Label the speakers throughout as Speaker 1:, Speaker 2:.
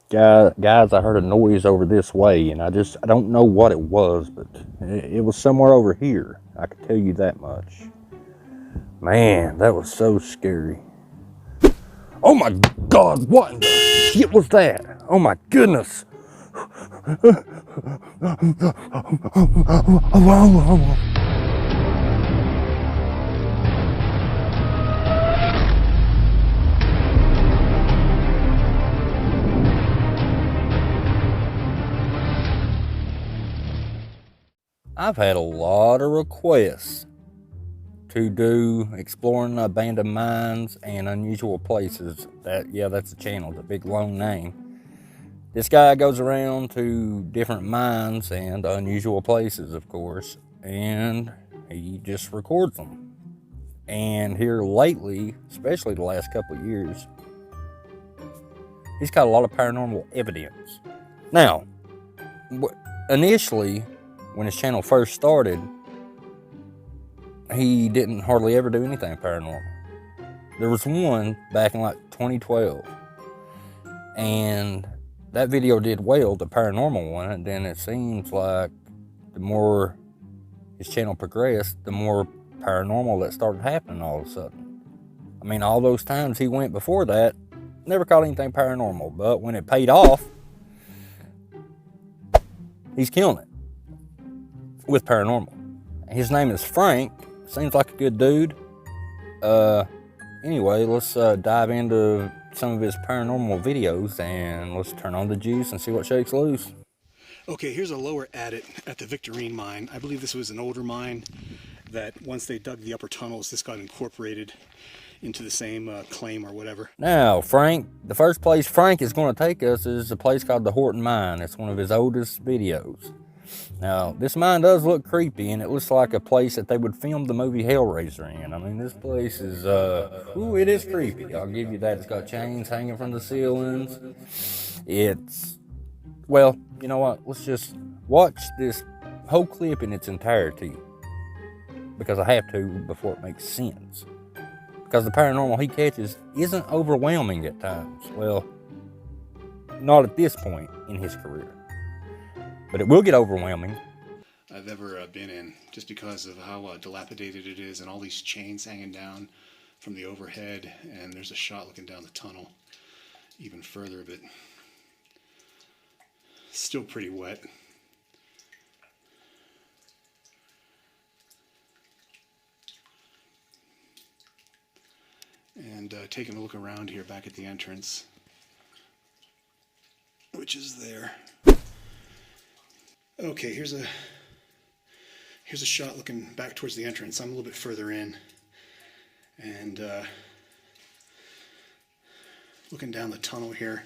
Speaker 1: Guys, I heard a noise over this way, and I don't know what it was, but it was somewhere over here. I can tell you that much. Man, that was so scary. Oh my God, what in the shit was that? Oh my goodness. I've had a lot of requests to do exploring abandoned mines and unusual places. That's a channel, the big long name. This guy goes around to different mines and unusual places, of course, and he just records them. And here lately, especially the last couple of years, he's got a lot of paranormal evidence. Now, initially, when his channel first started, he didn't hardly ever do anything paranormal. There was one back in like 2012, and that video did well, the paranormal one, and then it seems like the more his channel progressed, the more paranormal that started happening all of a sudden. I mean, all those times he went before that, never caught anything paranormal, but when it paid off, he's killing it with paranormal. His name is Frank. Seems like a good dude. Anyway, let's dive into some of his paranormal videos, and let's turn on the juice and see what shakes loose.
Speaker 2: Okay, here's a lower adit at the Victorine mine. I believe this was an older mine that once they dug the upper tunnels, this got incorporated into the same claim or whatever.
Speaker 1: Now, Frank, the first place Frank is going to take us is a place called the Horton mine. It's one of his oldest videos. Now, this mine does look creepy, and it looks like a place that they would film the movie Hellraiser in. I mean, this place is, it is creepy. I'll give you that. It's got chains hanging from the ceilings. Well, you know what? Let's just watch this whole clip in its entirety, because I have to before it makes sense. Because the paranormal he catches isn't overwhelming at times. Well, not at this point in his career. But it will get overwhelming.
Speaker 2: I've ever been in, just because of how dilapidated it is, and all these chains hanging down from the overhead, and there's a shot looking down the tunnel even further, but still pretty wet. And taking a look around here back at the entrance, which is there. Okay, here's a shot looking back towards the entrance. I'm a little bit further in, and looking down the tunnel here.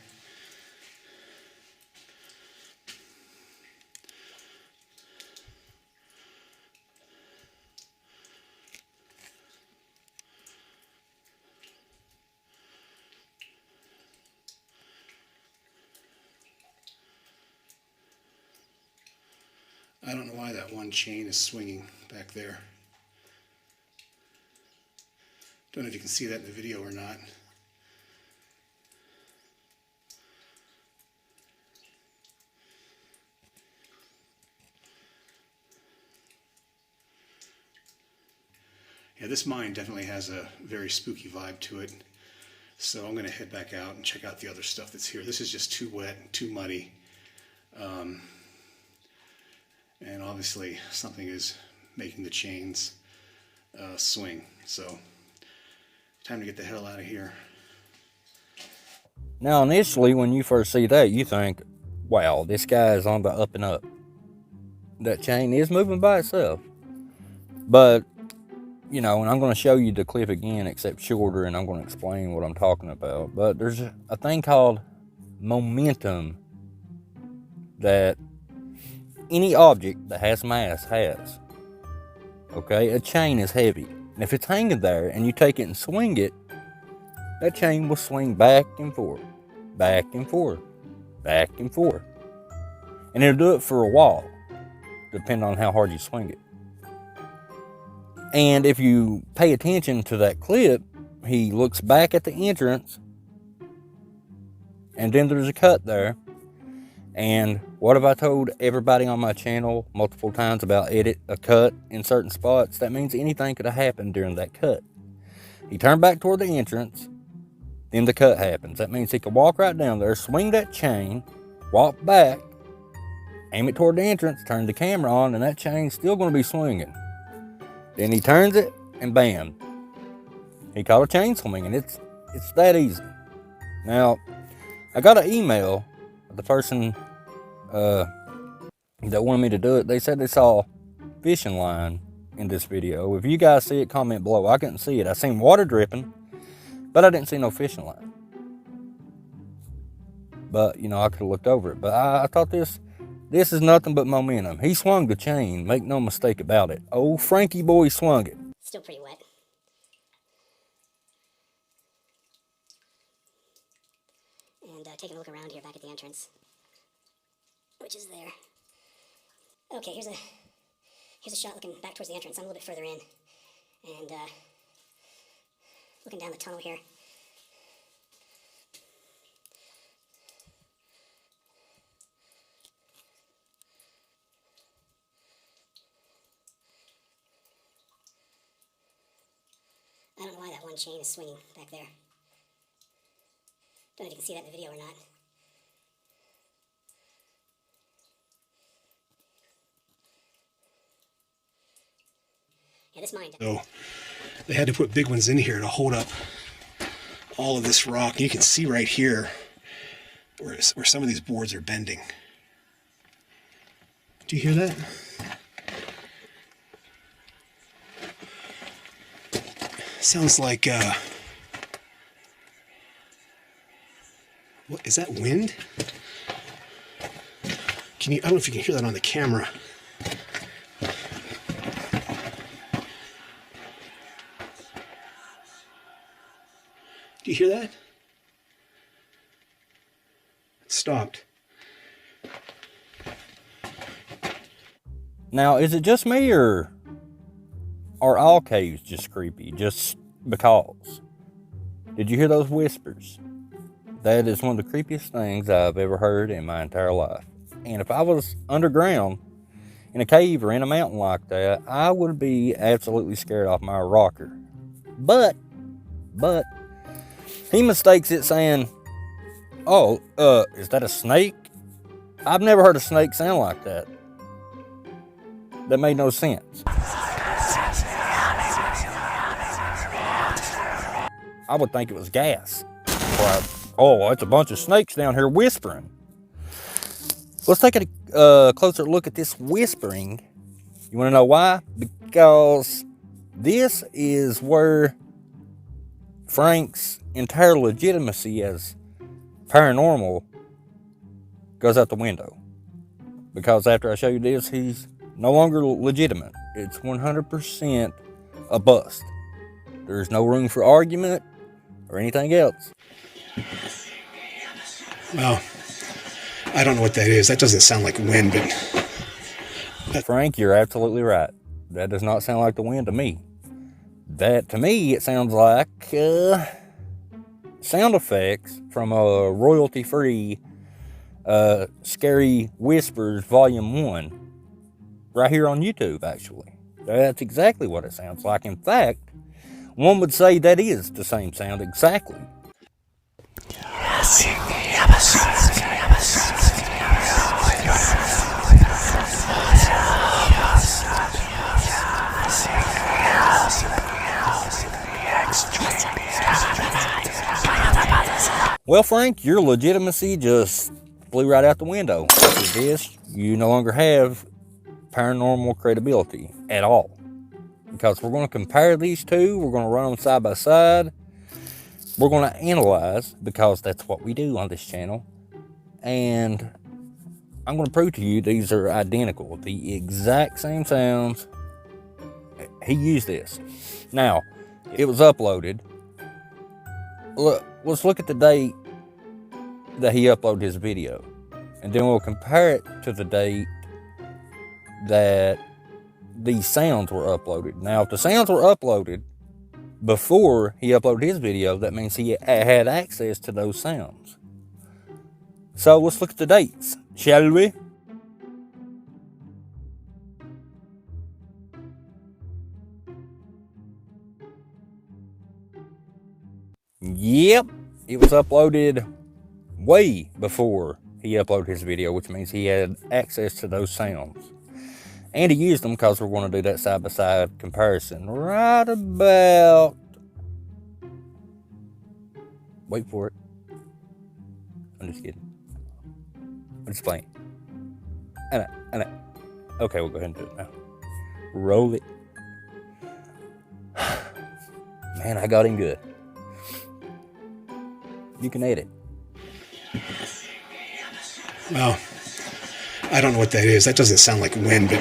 Speaker 2: I don't know why that one chain is swinging back there. Don't know if you can see that in the video or not. Yeah, this mine definitely has a very spooky vibe to it. So I'm going to head back out and check out the other stuff that's here. This is just too wet and too muddy. And obviously something is making the chains swing. So time to get the hell out of here.
Speaker 1: Now, initially, when you first see that, you think, wow, this guy is on the up and up. That chain is moving by itself. But, you know, and I'm going to show you the clip again, except shorter, and I'm going to explain what I'm talking about. But there's a thing called momentum that any object that has mass has. Okay, a chain is heavy, and if it's hanging there and you take it and swing it, that chain will swing back and forth, back and forth, back and forth, and it'll do it for a while, depending on how hard you swing it. And if you pay attention to that clip, he looks back at the entrance, and then there's a cut there. And what have I told everybody on my channel multiple times about edit a cut in certain spots? That means anything could have happened during that cut. He turned back toward the entrance, then the cut happens. That means he could walk right down there, swing that chain, walk back, aim it toward the entrance, turn the camera on, and that chain's still going to be swinging. Then he turns it, and bam, he caught a chain swinging. It's that easy. Now, I got an email of the person that wanted me to do it. They said they saw fishing line in this video. If you guys see it, comment below. I couldn't see it. I seen water dripping, but I didn't see no fishing line. But, you know, I could have looked over it. But I thought this is nothing but momentum. He swung the chain. Make no mistake about it. Old Frankie boy swung it.
Speaker 3: Still pretty wet. And taking a look around here back at the entrance, which is there. Okay, here's a shot looking back towards the entrance. I'm a little bit further in, and looking down the tunnel here. I don't know why that one chain is swinging back there. Don't know if you can see that in the video or not. Yeah, this mine.
Speaker 2: So they had to put big ones in here to hold up all of this rock. You can see right here where some of these boards are bending. Do you hear that? Sounds like what is that, wind? I don't know if you can hear that on the camera. Do you hear that? It stopped.
Speaker 1: Now, is it just me, or are all caves just creepy just because? Did you hear those whispers? That is one of the creepiest things I've ever heard in my entire life. And if I was underground in a cave or in a mountain like that, I would be absolutely scared off my rocker. But he mistakes it, saying, oh, is that a snake? I've never heard a snake sound like that. That made no sense. I would think it was gas. Oh, it's a bunch of snakes down here whispering. Let's take a closer look at this whispering. You want to know why? Because this is where Frank's entire legitimacy as paranormal goes out the window. Because after I show you this, he's no longer legitimate. It's 100% a bust. There's no room for argument or anything else.
Speaker 2: Well, I don't know what that is. That doesn't sound like wind, but...
Speaker 1: Frank, you're absolutely right. That does not sound like the wind to me. That, to me, it sounds like sound effects from a royalty-free Scary Whispers Volume 1 right here on YouTube, actually. That's exactly what it sounds like. In fact, one would say that is the same sound exactly. Well, Frank, your legitimacy just flew right out the window. After this, you no longer have paranormal credibility at all. Because we're going to compare these two. We're going to run them side by side. We're going to analyze, because that's what we do on this channel. And I'm going to prove to you these are identical. The exact same sounds. He used this. Now, it was uploaded. Look, let's look at the date that he uploaded his video. And then we'll compare it to the date that these sounds were uploaded. Now, if the sounds were uploaded before he uploaded his video, that means he had access to those sounds. So let's look at the dates, shall we? Yep, it was uploaded way before he uploaded his video, which means he had access to those sounds. And he used them because we're going to do that side-by-side comparison right about... Wait for it. I'm just kidding. I'm just playing. Okay, we'll go ahead and do it now. Roll it. Man, I got him good. You can edit.
Speaker 2: Well, I don't know what that is. That doesn't sound like wind, but...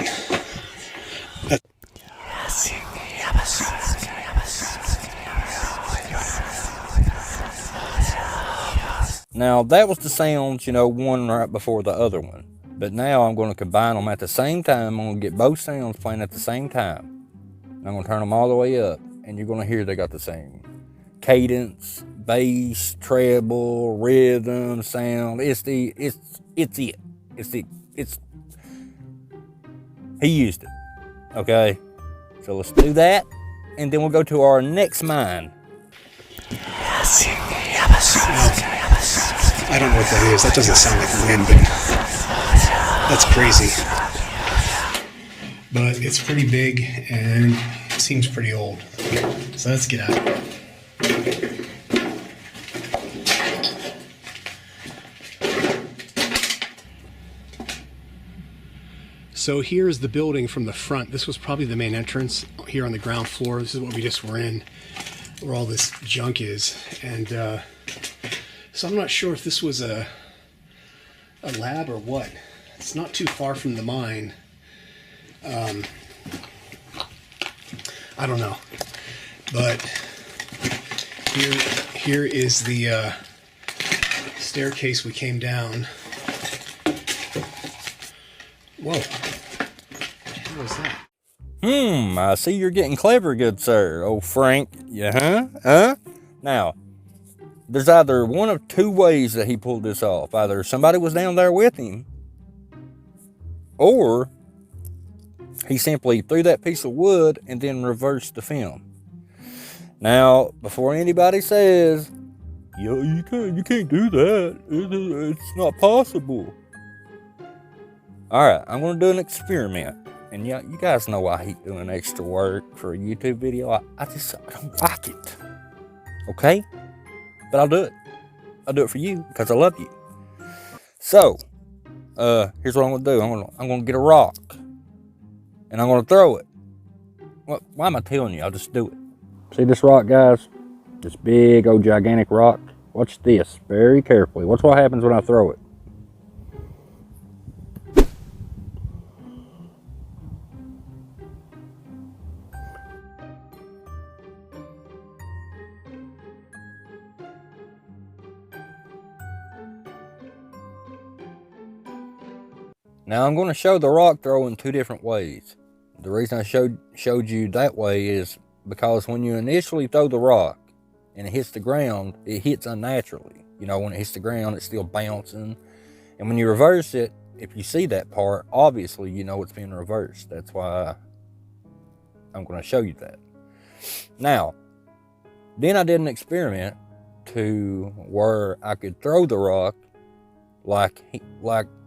Speaker 1: Now, that was the sounds, one right before the other one. But now I'm going to combine them at the same time. I'm going to get both sounds playing at the same time. And I'm going to turn them all the way up. And you're going to hear they got the same cadence, bass, treble, rhythm, sound. He used it. Okay? So let's do that. And then we'll go to our next mine.
Speaker 2: I don't know what that is. That doesn't sound like wind, but that's crazy. But it's pretty big and seems pretty old. So let's get out. So here's the building from the front. This was probably the main entrance here on the ground floor. This is what we just were in, where all this junk is. And so I'm not sure if this was a lab or what. It's not too far from the mine. I don't know. But here is the staircase we came down. Whoa. What was that?
Speaker 1: I see you're getting clever, good sir. Oh, Frank. Yeah, huh? Now, there's either one of two ways that he pulled this off. Either somebody was down there with him, or he simply threw that piece of wood and then reversed the film. Now, before anybody says, "Yo, you can't do that. It's not possible." All right, I'm going to do an experiment. And yeah, you guys know I hate doing extra work for a YouTube video. I don't like it. Okay? But I'll do it. I'll do it for you because I love you. So, here's what I'm going to do. I'm going to get a rock. And I'm going to throw it. Why am I telling you? I'll just do it. See this rock, guys? This big, old, gigantic rock? Watch this very carefully. Watch what happens when I throw it. Now I'm going to show the rock throw in two different ways. The reason I showed you that way is because when you initially throw the rock and it hits the ground, it hits unnaturally. When it hits the ground, it's still bouncing. And when you reverse it, if you see that part, obviously you know it's being reversed. That's why I'm going to show you that. Now, then I did an experiment to where I could throw the rock like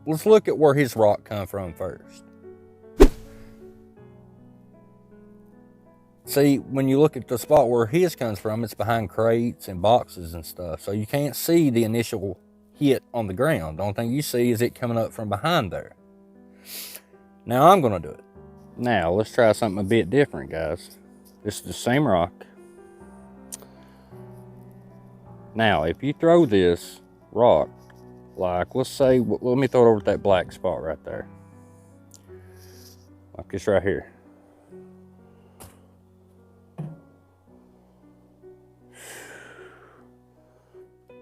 Speaker 1: let's look at where his rock come from first. See, when you look at the spot where his comes from, it's behind crates and boxes and stuff. So you can't see the initial hit on the ground. The only thing you see is it coming up from behind there. Now I'm going to do it. Now, let's try something a bit different, guys. This is the same rock. Now, if you throw this rock, like, let's say, let me throw it over at that black spot right there. Like this right here.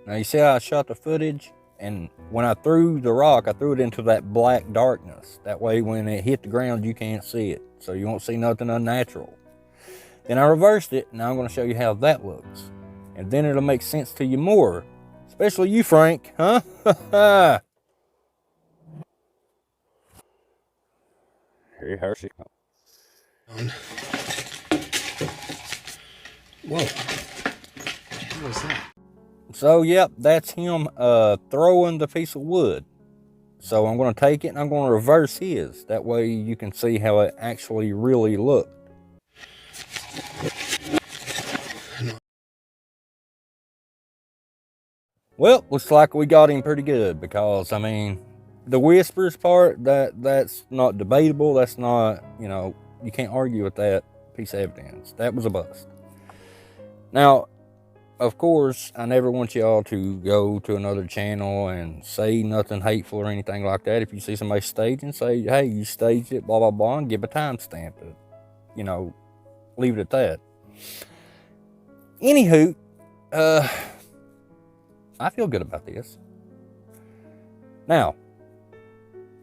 Speaker 1: Now, you see how I shot the footage? And when I threw the rock, I threw it into that black darkness. That way, when it hit the ground, you can't see it. So you won't see nothing unnatural. Then I reversed it. Now I'm going to show you how that looks. And then it'll make sense to you more. Especially you, Frank, huh? Here she comes.
Speaker 2: Whoa. What was that?
Speaker 1: So, yep, that's him throwing the piece of wood. So I'm going to take it and I'm going to reverse his. That way you can see how it actually really looked. Well, looks like we got him pretty good because, I mean, the whispers part, that's not debatable. That's not, you can't argue with that piece of evidence. That was a bust. Now, of course, I never want y'all to go to another channel and say nothing hateful or anything like that. If you see somebody staging, say, hey, you staged it, blah, blah, blah, and give a timestamp to, leave it at that. Anywho, I feel good about this. Now,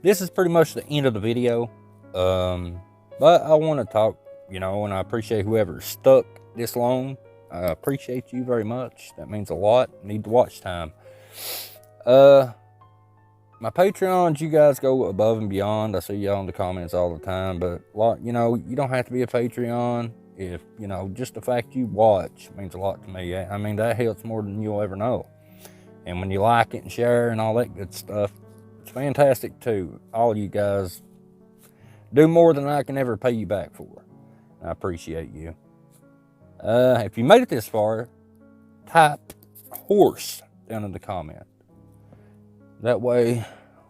Speaker 1: this is pretty much the end of the video. But I want to talk, and I appreciate whoever stuck this long. I appreciate you very much. That means a lot. Need the watch time. My Patreons, you guys go above and beyond. I see y'all in the comments all the time, but you don't have to be a Patreon. If just the fact you watch means a lot to me. I mean, that helps more than you'll ever know. And when you like it and share and all that good stuff, it's fantastic too. All you guys do more than I can ever pay you back for. I appreciate you. If you made it this far, type horse down in the comment. That way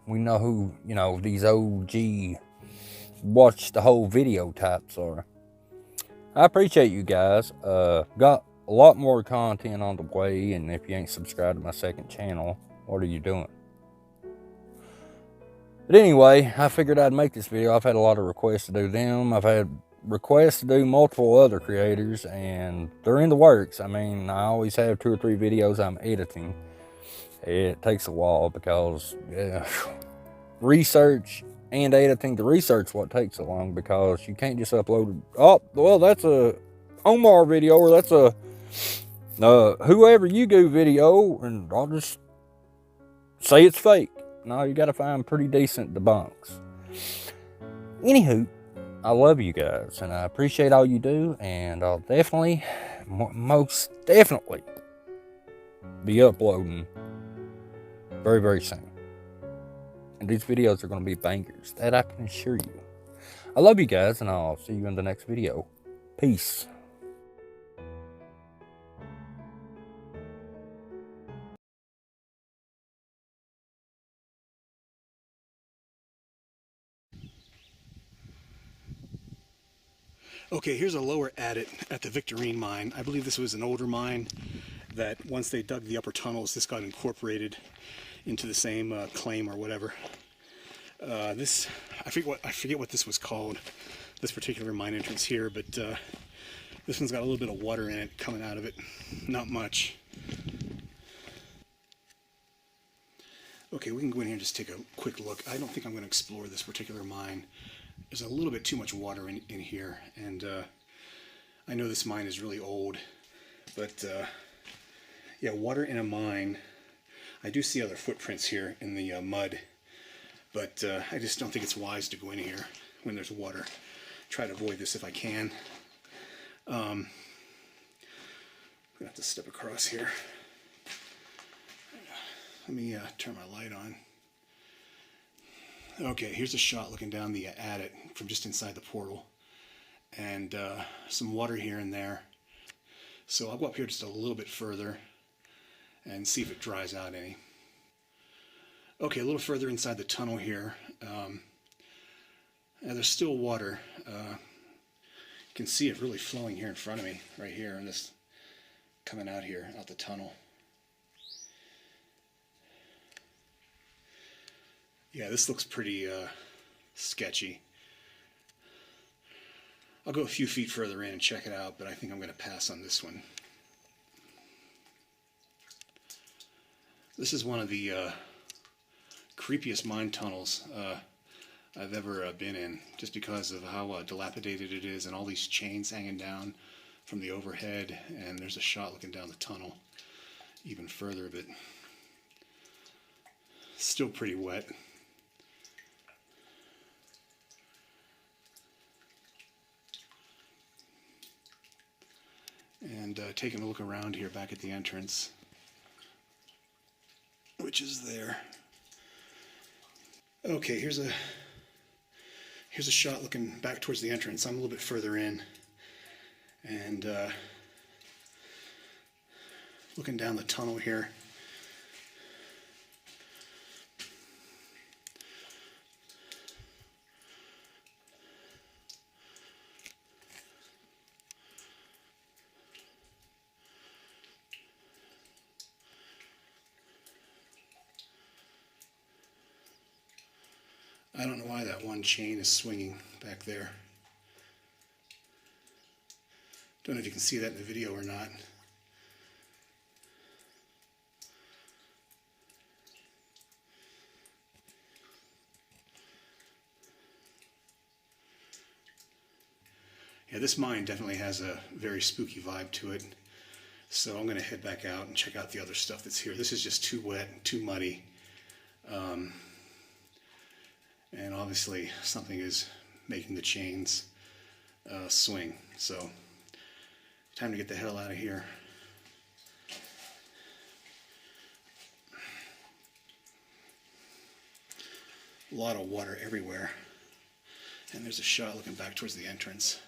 Speaker 1: we know who, these OG watch the whole video types are. I appreciate you guys. Got a lot more content on the way, and if you ain't subscribed to my second channel, what are you doing? But anyway, I figured I'd make this video. I've had a lot of requests to do them. I've had requests to do multiple other creators, and they're in the works. I mean, I always have 2 or 3 videos I'm editing. It takes a while because research and editing. The research what takes so long because you can't just upload. Oh, well, that's a Omar video, or that's a whoever you do video, and I'll just say it's fake. No, you got to find pretty decent debunks. Anywho, I love you guys, and I appreciate all you do, and I'll definitely, most definitely, be uploading very, very soon. And these videos are going to be bangers, that I can assure you. I love you guys, and I'll see you in the next video. Peace.
Speaker 2: Okay, here's a lower adit at the Victorine mine. I believe this was an older mine that once they dug the upper tunnels, this got incorporated into the same claim or whatever. This, I forget what this was called, this particular mine entrance here, but this one's got a little bit of water in it coming out of it. Not much. Okay, we can go in here and just take a quick look. I don't think I'm going to explore this particular mine. There's a little bit too much water in here, and I know this mine is really old, but yeah, water in a mine. I do see other footprints here in the mud, but I just don't think it's wise to go in here when there's water. Try to avoid this if I can. I'm gonna have to step across here. Let me turn my light on. Okay, here's a shot looking down the adit from just inside the portal, and some water here and there. So I'll go up here just a little bit further and see if it dries out any. Okay, a little further inside the tunnel here. There's still water. You can see it really flowing here in front of me, right here, and this coming out here, out the tunnel. Yeah, this looks pretty sketchy. I'll go a few feet further in and check it out, but I think I'm going to pass on this one. This is one of the creepiest mine tunnels I've ever been in, just because of how dilapidated it is and all these chains hanging down from the overhead, and there's a shot looking down the tunnel even further, but Still pretty wet. And taking a look around here back at the entrance, which is there. Okay, here's a shot looking back towards the entrance. I'm a little bit further in, and looking down the tunnel here. I don't know why that one chain is swinging back there. Don't know if you can see that in the video or not. Yeah, this mine definitely has a very spooky vibe to it. So I'm going to head back out and check out the other stuff that's here. This is just too wet and too muddy. And obviously something is making the chains swing. So time to get the hell out of here. A lot of water everywhere. And there's a shot looking back towards the entrance.